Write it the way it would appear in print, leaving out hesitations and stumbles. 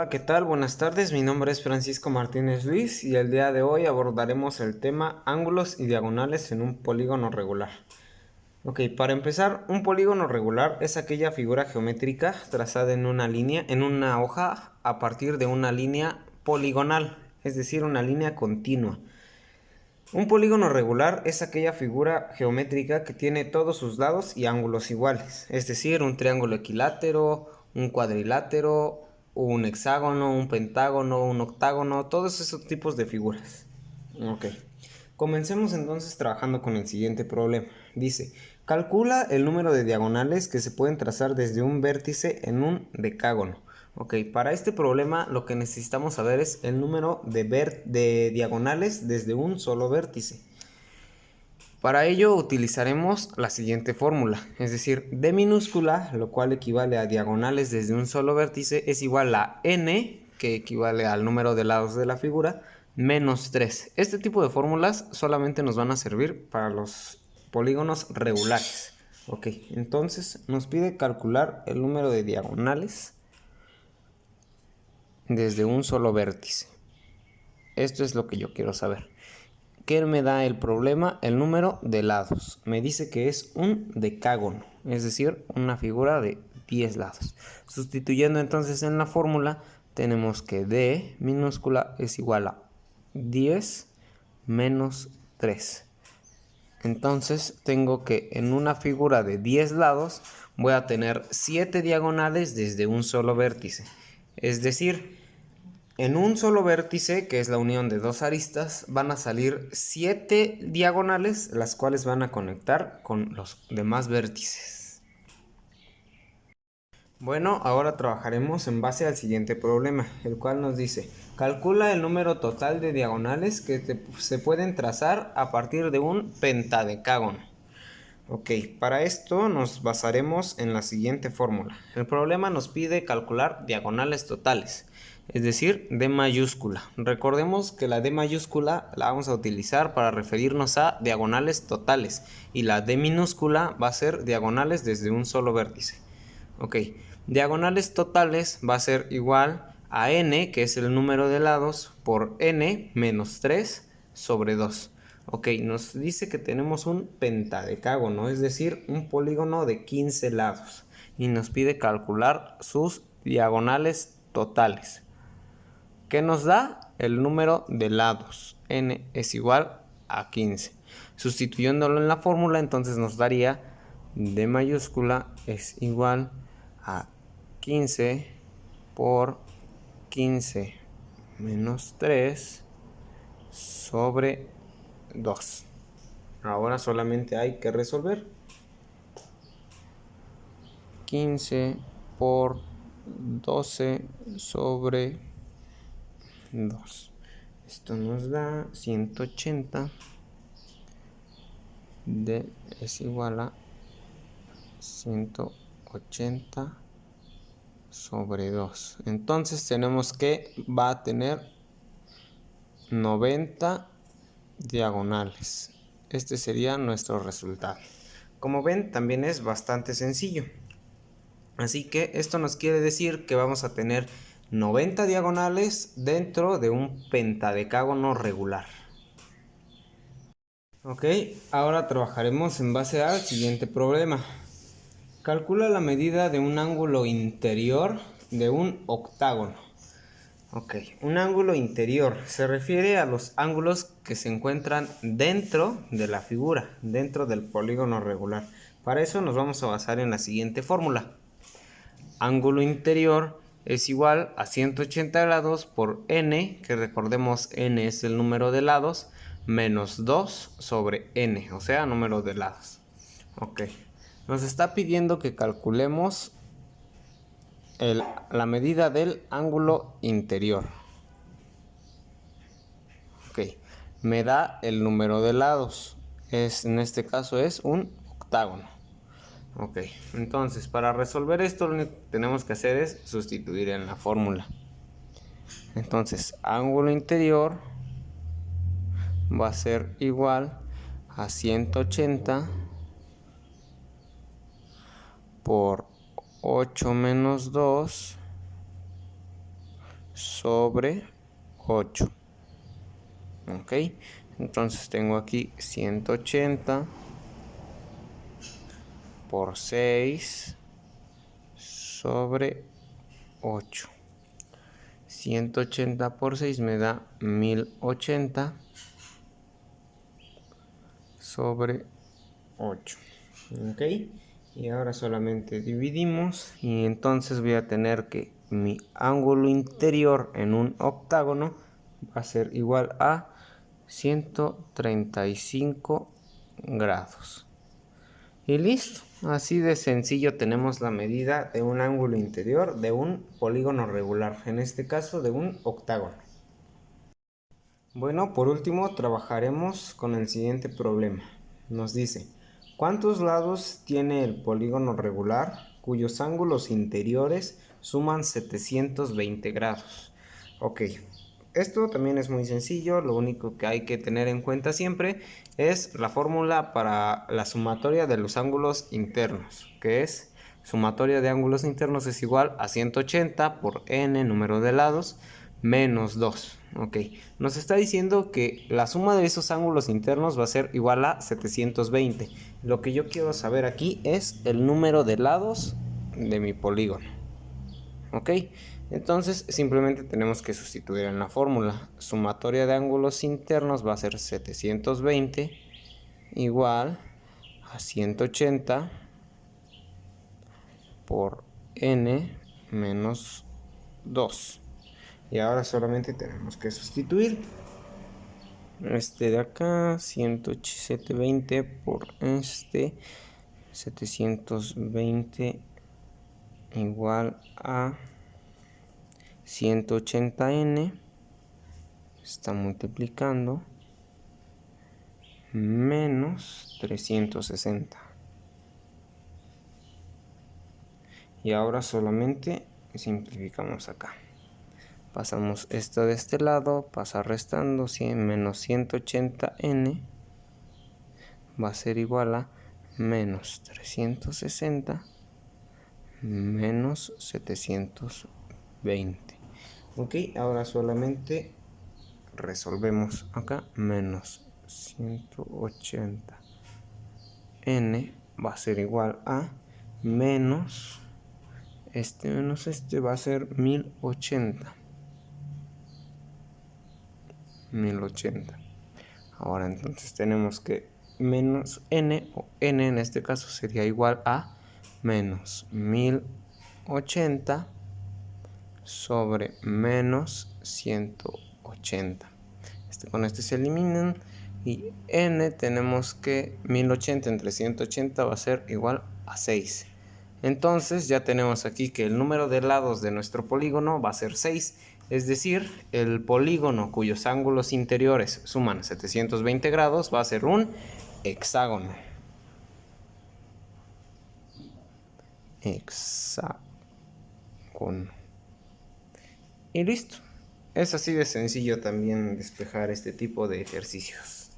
Hola, ¿qué tal? Buenas tardes, mi nombre es Francisco Martínez Luis y el día de hoy abordaremos el tema ángulos y diagonales en un polígono regular. Ok, para empezar, un polígono regular es aquella figura geométrica trazada en una línea, en una hoja a partir de una línea poligonal, es decir, una línea continua. Un polígono regular es aquella figura geométrica que tiene todos sus lados y ángulos iguales, es decir, un triángulo equilátero, un cuadrilátero, un hexágono, un pentágono, un octágono, todos esos tipos de figuras. Ok, comencemos entonces trabajando con el siguiente problema. Dice, calcula el número de diagonales que se pueden trazar desde un vértice en un decágono. Ok, para este problema lo que necesitamos saber es el número de diagonales desde un solo vértice. Para ello utilizaremos la siguiente fórmula, es decir, d minúscula, lo cual equivale a diagonales desde un solo vértice, es igual a n, que equivale al número de lados de la figura, menos 3. Este tipo de fórmulas solamente nos van a servir para los polígonos regulares. Ok, entonces nos pide calcular el número de diagonales desde un solo vértice. Esto es lo que yo quiero saber. ¿Qué me da el problema? El número de lados. Me dice que es un decágono, es decir, una figura de 10 lados. Sustituyendo entonces en la fórmula, tenemos que d minúscula es igual a 10 menos 3. Entonces tengo que en una figura de 10 lados voy a tener 7 diagonales desde un solo vértice. Es decir, en un solo vértice, que es la unión de dos aristas, van a salir 7 diagonales, las cuales van a conectar con los demás vértices. Bueno, ahora trabajaremos en base al siguiente problema, el cual nos dice, calcula el número total de diagonales que se pueden trazar a partir de un pentadecágono. Ok, para esto nos basaremos en la siguiente fórmula. El problema nos pide calcular diagonales totales, es decir, D mayúscula. Recordemos que la D mayúscula la vamos a utilizar para referirnos a diagonales totales y la D minúscula va a ser diagonales desde un solo vértice. Ok, diagonales totales va a ser igual a n, que es el número de lados, por n menos 3 sobre 2. Ok, nos dice que tenemos un pentadecágono, es decir, un polígono de 15 lados. Y nos pide calcular sus diagonales totales. ¿Qué nos da? El número de lados. N es igual a 15. Sustituyéndolo en la fórmula, entonces nos daría D mayúscula es igual a 15 por 15 menos 3 sobre 2. Ahora solamente hay que resolver. 15 por 12 sobre 2. Esto nos da 180. D es igual a 180 sobre 2. Entonces tenemos que va a tener 90 diagonales. Este sería nuestro resultado. Como ven, también es bastante sencillo. Así que esto nos quiere decir que vamos a tener 90 diagonales dentro de un pentadecágono regular. Ok, ahora trabajaremos en base al siguiente problema. Calcula la medida de un ángulo interior de un octágono. Ok, un ángulo interior se refiere a los ángulos que se encuentran dentro de la figura, dentro del polígono regular. Para eso nos vamos a basar en la siguiente fórmula. Ángulo interior es igual a 180 grados por n, que recordemos n es el número de lados, menos 2 sobre n, o sea, número de lados. Ok, nos está pidiendo que calculemos la medida del ángulo interior. Ok, me da el número de lados, en este caso es un octágono. Ok, entonces para resolver esto lo único que tenemos que hacer es sustituir en la fórmula. Entonces, ángulo interior va a ser igual a 180 por 8 menos 2 sobre 8. Ok, entonces tengo aquí 180 por 6 sobre 8. 180 por 6 me da 1080 sobre 8. Ok, y ahora solamente dividimos y entonces voy a tener que mi ángulo interior en un octágono va a ser igual a 135 grados. Y listo, así de sencillo tenemos la medida de un ángulo interior de un polígono regular, en este caso de un octágono. Bueno, por último trabajaremos con el siguiente problema. Nos dice, ¿cuántos lados tiene el polígono regular cuyos ángulos interiores suman 720 grados? Ok, esto también es muy sencillo, lo único que hay que tener en cuenta siempre es la fórmula para la sumatoria de los ángulos internos, que es sumatoria de ángulos internos es igual a 180 por n número de lados menos 2. Ok, nos está diciendo que la suma de esos ángulos internos va a ser igual a 720. Lo que yo quiero saber aquí es el número de lados de mi polígono. Ok, entonces simplemente tenemos que sustituir en la fórmula. Sumatoria de ángulos internos va a ser 720 igual a 180 por n menos 2. Y ahora solamente tenemos que sustituir este de acá, 120 por este, 720 igual a 180n, está multiplicando, menos 360. Y ahora solamente simplificamos acá. Pasamos esto de este lado, pasa restando, menos 180n va a ser igual a menos 360 menos 720. Ok, ahora solamente resolvemos acá. Menos 180n va a ser igual a menos este va a ser 1080. Ahora entonces tenemos que menos n, o n en este caso sería igual a menos 1080 sobre menos 180. Con este se eliminan y n tenemos que 1080 entre 180 va a ser igual a 6. Entonces ya tenemos aquí que el número de lados de nuestro polígono va a ser 6. Es decir, el polígono cuyos ángulos interiores suman 720 grados va a ser un hexágono. Y listo. Es así de sencillo también despejar este tipo de ejercicios.